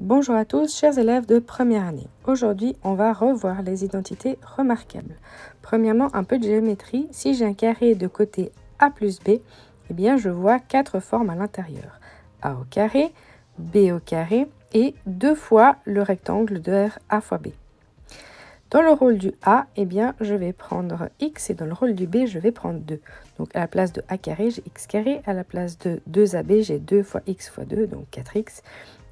Bonjour à tous, chers élèves de première année. Aujourd'hui, on va revoir les identités remarquables. Premièrement, un peu de géométrie. Si j'ai un carré de côté A plus B, eh bien, je vois 4 formes à l'intérieur. A au carré, B au carré et 2 fois le rectangle de R A fois B. Dans le rôle du A, eh bien, je vais prendre X et dans le rôle du B, je vais prendre 2. Donc à la place de A carré, j'ai X carré. À la place de 2AB, j'ai 2 fois X fois 2, donc 4X.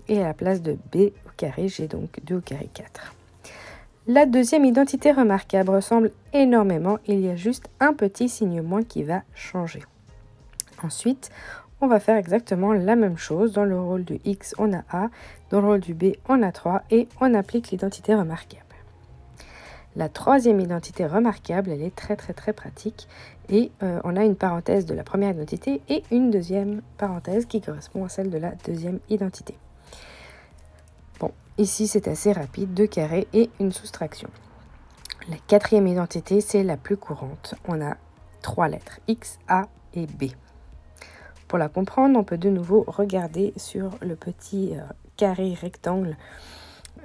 Et à la place de B au carré, j'ai donc 2 au carré 4. La deuxième identité remarquable ressemble énormément, il y a juste un petit signe moins qui va changer. Ensuite, on va faire exactement la même chose. Dans le rôle du X, on a A, dans le rôle du B, on a 3 et on applique l'identité remarquable. La troisième identité remarquable, elle est très pratique et on a une parenthèse de la première identité et une deuxième parenthèse qui correspond à celle de la deuxième identité. Bon, ici c'est assez rapide, 2 carrés et une soustraction. La quatrième identité, c'est la plus courante. On a 3 lettres, X, A et B. Pour la comprendre, on peut de nouveau regarder sur le petit carré rectangle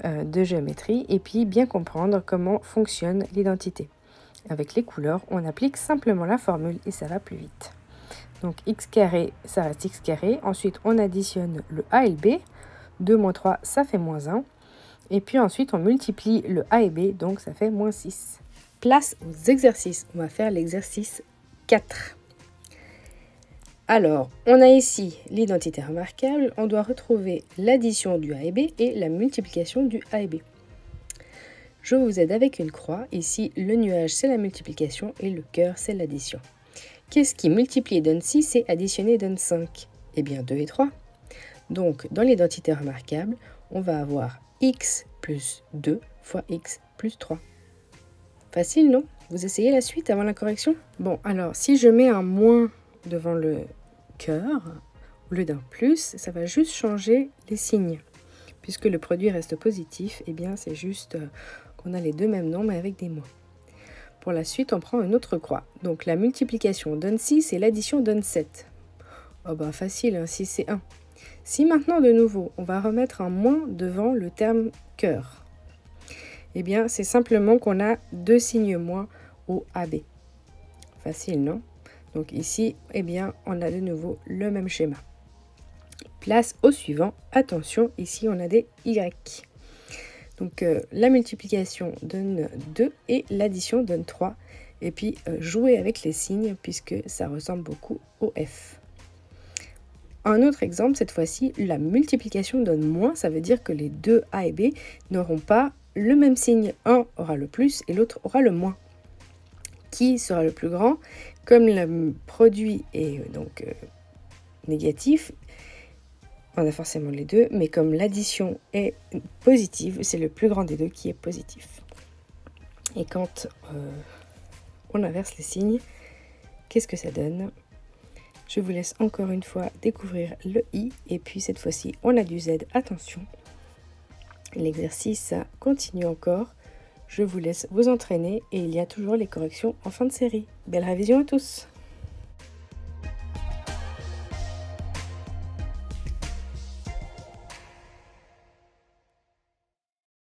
de géométrie et puis bien comprendre comment fonctionne l'identité. Avec les couleurs, on applique simplement la formule et ça va plus vite. Donc X carré, ça reste X carré. Ensuite, on additionne le A et le B. 2 moins 3, ça fait moins 1. Et puis ensuite, on multiplie le A et B, donc ça fait moins 6. Place aux exercices. On va faire l'exercice 4. Alors, on a ici l'identité remarquable. On doit retrouver l'addition du A et B et la multiplication du A et B. Je vous aide avec une croix. Ici, le nuage, c'est la multiplication et le cœur, c'est l'addition. Qu'est-ce qui multiplie et donne 6 et additionner donne 5? Eh bien, 2 et 3. Donc, dans l'identité remarquable, on va avoir X plus 2 fois X plus 3. Facile, non? Vous essayez la suite avant la correction? Bon, alors, si je mets un moins devant le cœur, au lieu d'un plus, ça va juste changer les signes. Puisque le produit reste positif, eh bien, c'est juste qu'on a les deux mêmes nombres mais avec des moins. Pour la suite, on prend une autre croix. Donc, la multiplication donne 6 et l'addition donne 7. Oh ben, facile, hein, 6 c'est 1. Si maintenant, de nouveau, on va remettre un moins devant le terme cœur, eh bien, c'est simplement qu'on a 2 signes moins au AB. Facile, non? Donc ici, eh bien, on a de nouveau le même schéma. Place au suivant. Attention, ici, on a des Y. Donc, la multiplication donne 2 et l'addition donne 3. Et puis, jouer avec les signes puisque ça ressemble beaucoup au F. Un autre exemple, cette fois-ci, la multiplication donne moins, ça veut dire que les deux A et B n'auront pas le même signe. Un aura le plus et l'autre aura le moins. Qui sera le plus grand? Comme le produit est donc négatif, on a forcément les deux, mais comme l'addition est positive, c'est le plus grand des deux qui est positif. Et quand on inverse les signes, qu'est-ce que ça donne? Je vous laisse encore une fois découvrir le I et puis cette fois-ci on a du Z, attention. L'exercice continue encore, je vous laisse vous entraîner et il y a toujours les corrections en fin de série. Belle révision à tous!